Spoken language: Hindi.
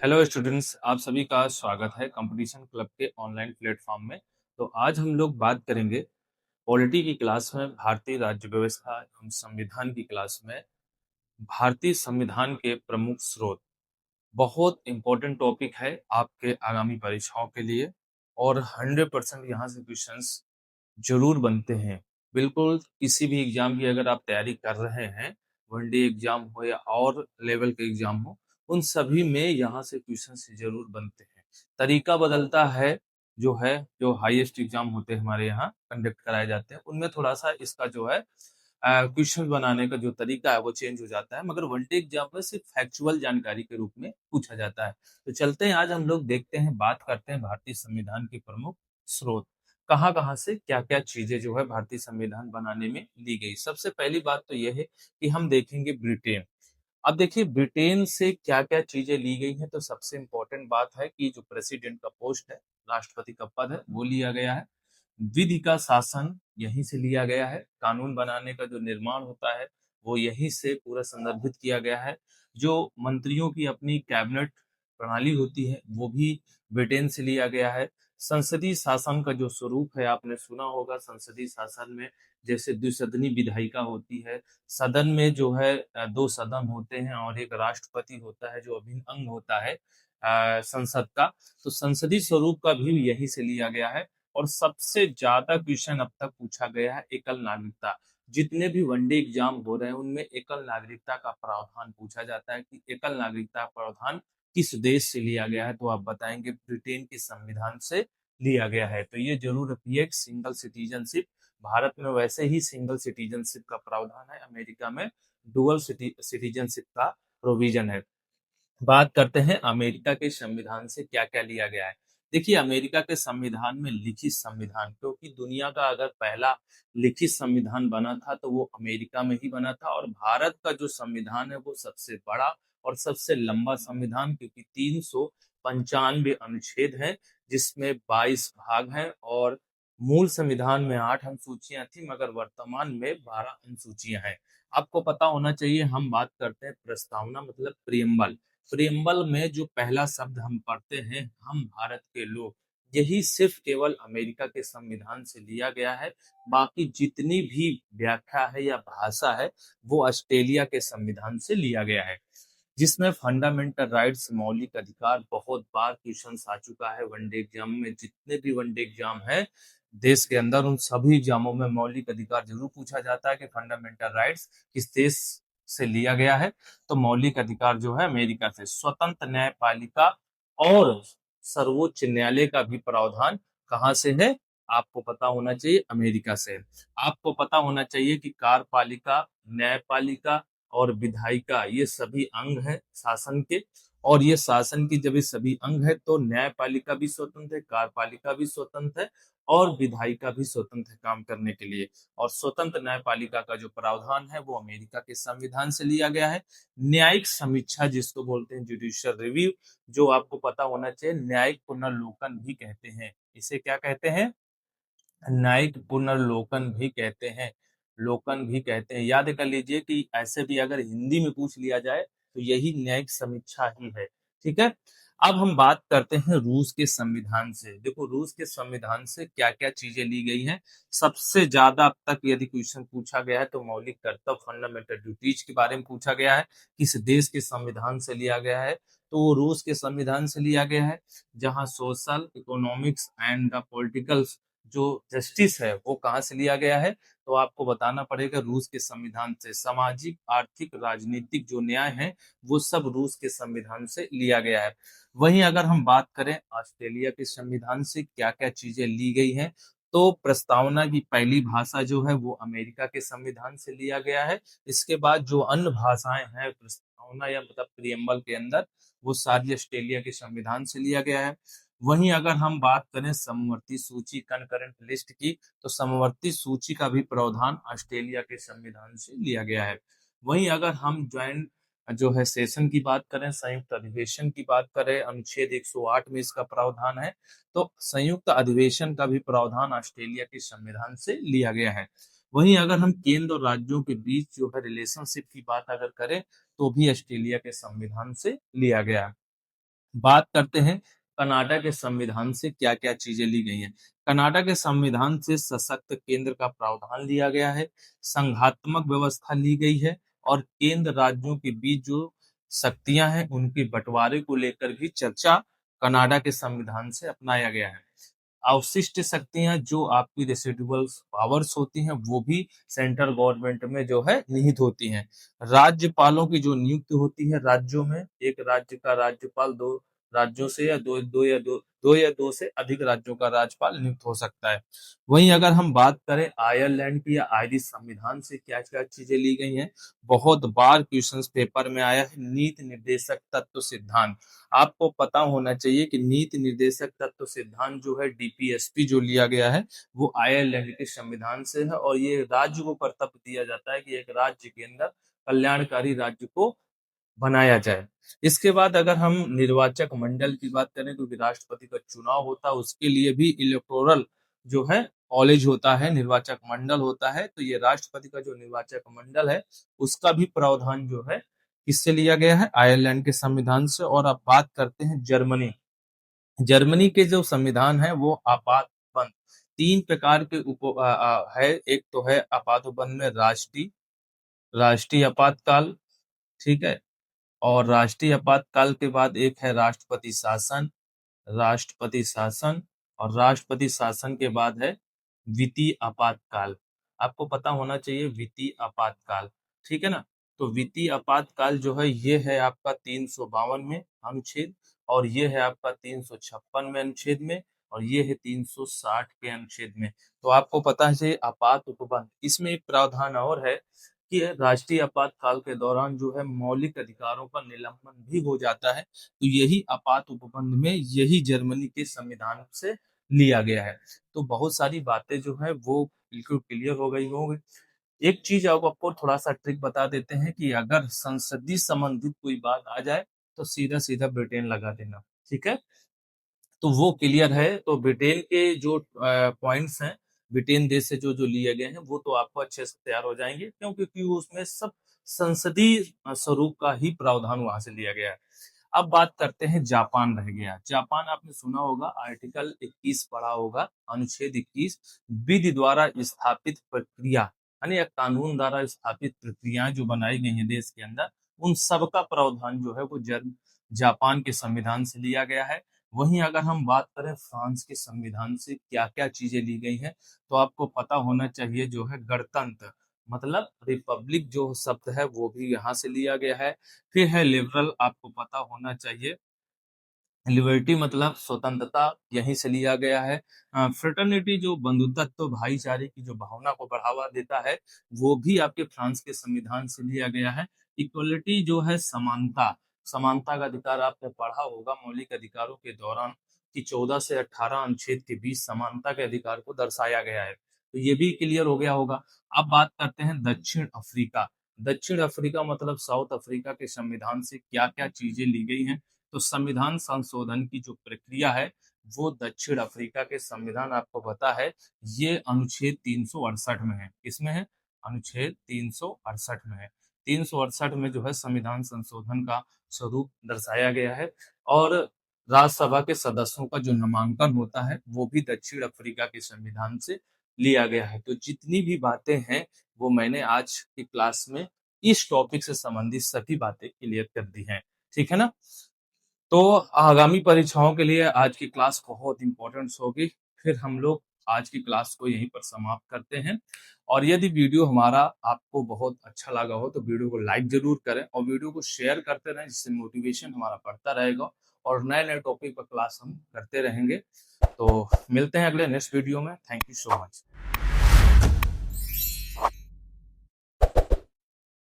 हेलो स्टूडेंट्स, आप सभी का स्वागत है कंपटीशन क्लब के ऑनलाइन प्लेटफॉर्म में। तो आज हम लोग बात करेंगे पॉलिटी की क्लास में भारतीय राज्य व्यवस्था एवं संविधान की क्लास में भारतीय संविधान के प्रमुख स्रोत। बहुत इंपॉर्टेंट टॉपिक है आपके आगामी परीक्षाओं के लिए और 100% यहाँ से क्वेश्चंस जरूर बनते हैं। बिल्कुल किसी भी एग्जाम की अगर आप तैयारी कर रहे हैं, वनडे एग्जाम हो या और लेवल के एग्जाम हो, उन सभी में यहाँ से क्वेश्चन जरूर बनते हैं। तरीका बदलता है, जो हाईएस्ट एग्जाम होते हैं हमारे यहाँ कंडक्ट कराए जाते हैं, उनमें थोड़ा सा इसका जो है क्वेश्चन बनाने का जो तरीका है वो चेंज हो जाता है, मगर वनडे एग्जाम में सिर्फ फैक्चुअल जानकारी के रूप में पूछा जाता है। तो चलते हैं, आज हम लोग देखते हैं, बात करते हैं भारतीय संविधान के प्रमुख स्रोत। कहाँ-कहाँ से क्या-क्या चीजें जो है भारतीय संविधान बनाने में ली गई। सबसे पहली बात तो यह है कि हम देखेंगे ब्रिटेन। अब देखिए ब्रिटेन से क्या-क्या चीजें ली गई हैं, तो सबसे इम्पोर्टेंट बात है कि जो प्रेसिडेंट का पोस्ट है, राष्ट्रपति का पद है, वो लिया गया है। विधि का शासन यहीं से लिया गया है। कानून बनाने का जो निर्माण होता है, वो यहीं से पूरा संदर्भित किया गया है। जो मंत्रियों की अपनी कैबिनेट प्रणाली होती है, वो भी ब्रिटेन से लिया गया है। संसदीय शासन का जो स्वरूप है, आपने सुना होगा, संसदीय शासन में जैसे द्विसदनी विधायिका होती है, सदन में जो है दो सदन होते हैं और एक राष्ट्रपति होता है जो अभिन्न अंग होता है संसद का। तो संसदीय स्वरूप का भी यही से लिया गया है। और सबसे ज्यादा क्वेश्चन अब तक पूछा गया है एकल नागरिकता। जितने भी वनडे एग्जाम हो रहे हैं उनमें एकल नागरिकता का प्रावधान पूछा जाता है कि एकल नागरिकता प्रावधान किस देश से लिया गया है, तो आप बताएंगे ब्रिटेन के संविधान से लिया गया है। तो ये जरूर रखिए, सिंगल सिटीजनशिप। भारत में वैसे ही सिंगल सिटीजनशिप का प्रावधान है, अमेरिका में डुअल सिटीजनशिप का प्रोविजन है। बात करते हैं अमेरिका के संविधान से क्या क्या लिया गया है। देखिए अमेरिका के संविधान में लिखित संविधान, क्योंकि दुनिया का अगर पहला लिखित संविधान बना था तो वो अमेरिका में ही बना था। और भारत का जो संविधान है वो सबसे बड़ा और सबसे लंबा संविधान, क्योंकि 395 अनुच्छेद हैं, जिसमें 22 भाग हैं। और मूल संविधान में 8 अनुसूचियां थी, मगर वर्तमान में 12 अनुसूचियां हैं। आपको पता होना चाहिए, हम बात करते हैं प्रस्तावना मतलब प्रियम्बल। प्रियम्बल में जो पहला शब्द हम पढ़ते हैं, हम भारत के लोग, यही सिर्फ केवल अमेरिका के संविधान से लिया गया है। बाकी जितनी भी व्याख्या है या भाषा है वो ऑस्ट्रेलिया के संविधान से लिया गया है, जिसमें फंडामेंटल राइट्स मौलिक अधिकार बहुत बार क्वेश्चन आ चुका है वनडे एग्जाम में। जितने भी वनडे एग्जाम है देश के अंदर, उन सभी एग्जामों में मौलिक अधिकार जरूर पूछा जाता है कि फंडामेंटल राइट्स किस देश से लिया गया है। तो मौलिक अधिकार जो है अमेरिका से। स्वतंत्र न्यायपालिका और सर्वोच्च न्यायालय का भी प्रावधान कहाँ से है, आपको पता होना चाहिए, अमेरिका से। आपको पता होना चाहिए कि कार्यपालिका, न्यायपालिका और विधायिका ये सभी अंग है शासन के। और ये शासन की जब ये सभी अंग है तो न्यायपालिका भी स्वतंत्र है, कार्यपालिका भी स्वतंत्र है और विधायिका भी स्वतंत्र है काम करने के लिए। और स्वतंत्र न्यायपालिका का जो प्रावधान है वो अमेरिका के संविधान से लिया गया है। न्यायिक समीक्षा जिसको बोलते हैं जुडिशियल रिव्यू, जो आपको पता होना चाहिए, न्यायिक पुनर्लोकन भी कहते हैं। इसे क्या कहते हैं? न्यायिक पुनर्लोकन भी कहते हैं, लोकन भी कहते हैं। याद कर लीजिए कि ऐसे भी अगर हिंदी में पूछ लिया जाए तो यही न्यायिक समीक्षा ही है। ठीक है, अब हम बात करते हैं रूस के संविधान से। देखो रूस के संविधान से क्या क्या चीजें ली गई हैं। सबसे ज्यादा अब तक यदि क्वेश्चन पूछा गया है तो मौलिक कर्तव्य फंडामेंटल ड्यूटीज के बारे में पूछा गया है, किस देश के संविधान से लिया गया है, तो वो रूस के संविधान से लिया गया है। जहां social economics and the political जो जस्टिस है वो कहाँ से लिया गया है, तो आपको बताना पड़ेगा रूस के संविधान से। सामाजिक आर्थिक राजनीतिक जो न्याय है वो सब रूस के संविधान से लिया गया है। वहीं अगर हम बात करें ऑस्ट्रेलिया के संविधान से क्या क्या चीजें ली गई हैं, तो प्रस्तावना की पहली भाषा जो है वो अमेरिका के संविधान से लिया गया है। इसके बाद जो अन्य भाषाएं हैं प्रस्तावना या मतलब प्रियम्बल के अंदर, वो सारी ऑस्ट्रेलिया के संविधान से लिया गया है। वहीं अगर हम बात करें समवर्ती सूची कनकरेंट लिस्ट की, तो समवर्ती सूची का भी प्रावधान ऑस्ट्रेलिया के संविधान से लिया गया है। वहीं अगर हम ज्वाइंट जो है सेशन की बात करें, संयुक्त अधिवेशन की बात करें, अनुच्छेद 108 में इसका प्रावधान है। तो संयुक्त अधिवेशन का भी प्रावधान ऑस्ट्रेलिया के संविधान से लिया गया है। वहीं अगर हम केंद्र और राज्यों के बीच जो है रिलेशनशिप की बात अगर करें, तो भी ऑस्ट्रेलिया के संविधान से लिया गया है। बात करते हैं कनाडा के संविधान से क्या-क्या चीजें ली गई हैं। कनाडा के संविधान से सशक्त केंद्र का प्रावधान लिया गया है, संघात्मक व्यवस्था ली गई है और केंद्र राज्यों के बीच जो शक्तियां हैं उनके बंटवारे को लेकर भी चर्चा कनाडा के संविधान से अपनाया गया है। अवशिष्ट शक्तियां जो आपकी रेसिडुअल पावर्स होती हैं वो भी सेंट्रल गवर्नमेंट में जो है निहित होती हैं। राज्यपालों की जो नियुक्ति होती है राज्यों में, एक राज्य का राज्यपाल दो राज्यों से या दो से अधिक राज्यों का राज्यपाल नियुक्त हो सकता है। वहीं अगर हम बात करें आयरलैंड की या आयरिश संविधान से क्या क्या चीजें ली गई हैं, बहुत बार क्वेश्चंस पेपर में आया है नीति निर्देशक तत्व सिद्धांत। आपको पता होना चाहिए कि नीति निर्देशक तत्व सिद्धांत जो है डीपीएसपी जो लिया गया है वो आयरलैंड के संविधान से है और ये राज्य को कर्तव्य दिया जाता है कि एक राज्य के अंदर कल्याणकारी राज्य को बनाया जाए। इसके बाद अगर हम निर्वाचक मंडल की बात करें तो राष्ट्रपति का चुनाव होता है उसके लिए भी इलेक्टोरल जो है कॉलेज होता है, निर्वाचक मंडल होता है। तो ये राष्ट्रपति का जो निर्वाचक मंडल है उसका भी प्रावधान जो है किससे लिया गया है, आयरलैंड के संविधान से। और अब बात करते हैं जर्मनी। जर्मनी के जो संविधान है वो आपात बंद तीन प्रकार के है। एक तो है आपात बंद में राष्ट्रीय राष्ट्रीय आपातकाल, ठीक है। और राष्ट्रीय आपातकाल के बाद एक है राष्ट्रपति शासन, राष्ट्रपति शासन और राष्ट्रपति शासन के बाद है वित्तीय आपातकाल। आपको पता होना चाहिए वित्तीय आपातकाल, ठीक है ना। तो वित्तीय आपातकाल जो है ये है आपका 352 में अनुच्छेद और ये है आपका 356 में अनुच्छेद में और ये है 360 के अनुच्छेद में। तो आपको पता है आपात उपबंध, इसमें एक प्रावधान और है कि राष्ट्रीय आपातकाल के दौरान जो है मौलिक अधिकारों का निलंबन भी हो जाता है। तो यही आपात उपबंध में यही जर्मनी के संविधान से लिया गया है। तो बहुत सारी बातें जो है वो बिल्कुल क्लियर हो गई होंगी। एक चीज आपको थोड़ा सा ट्रिक बता देते हैं कि अगर संसदीय संबंधित कोई बात आ जाए तो सीधा सीधा ब्रिटेन लगा देना, ठीक है। तो वो क्लियर है। तो ब्रिटेन के जो पॉइंट्स हैं ब्रिटेन देश से जो जो लिए गए हैं वो तो आपको अच्छे से तैयार हो जाएंगे क्योंकि उसमें सब संसदीय स्वरूप का ही प्रावधान वहां से लिया गया है। अब बात करते हैं जापान रह गया। जापान आपने सुना होगा, आर्टिकल 21 पढ़ा होगा, अनुच्छेद 21 विधि द्वारा स्थापित प्रक्रिया यानी एक कानून द्वारा स्थापित प्रक्रियाएं जो बनाई गई हैं देश के अंदर उन सबका प्रावधान जो है वो जापान के संविधान से लिया गया है। वहीं अगर हम बात करें फ्रांस के संविधान से क्या क्या चीजें ली गई हैं तो आपको पता होना चाहिए जो है गणतंत्र मतलब रिपब्लिक जो शब्द है वो भी यहाँ से लिया गया है। फिर है लिबरल, आपको पता होना चाहिए लिबर्टी मतलब स्वतंत्रता, यहीं से लिया गया है। फ्रेटर्निटी जो बंधुत्व भाईचारे की जो भावना को बढ़ावा देता है वो भी आपके फ्रांस के संविधान से लिया गया है। इक्वलिटी जो है समानता, समानता का अधिकार आपने पढ़ा होगा मौलिक अधिकारों के दौरान कि 14 से 18 अनुच्छेद के बीच समानता के अधिकार को दर्शाया गया है। तो ये भी क्लियर हो गया होगा। अब बात करते हैं दक्षिण अफ्रीका। दक्षिण अफ्रीका मतलब साउथ अफ्रीका के संविधान से क्या क्या चीजें ली गई हैं। तो संविधान संशोधन की जो प्रक्रिया है वो दक्षिण अफ्रीका के संविधान आपको पता है ये अनुच्छेद 368 में है। किसमें है, अनुच्छेद 368 में है। 368 में जो है संविधान संशोधन का स्वरूप दर्शाया गया है और राज्यसभा के सदस्यों का जो नामांकन होता है वो भी दक्षिण अफ्रीका के संविधान से लिया गया है। तो जितनी भी बातें हैं वो मैंने आज की क्लास में इस टॉपिक से संबंधित सभी बातें क्लियर कर दी हैं, ठीक है ना। तो आगामी परीक्षाओं के लिए आज की क्लास बहुत इंपॉर्टेंट होगी। फिर हम लोग आज की क्लास को यहीं पर समाप्त करते हैं। और यदि वीडियो हमारा आपको बहुत अच्छा लगा हो तो वीडियो को लाइक जरूर करें और वीडियो को शेयर करते रहें जिससे मोटिवेशन हमारा बढ़ता रहेगा और नए नए टॉपिक पर क्लास हम करते रहेंगे। तो मिलते हैं अगले नेक्स्ट वीडियो में। Thank you so much.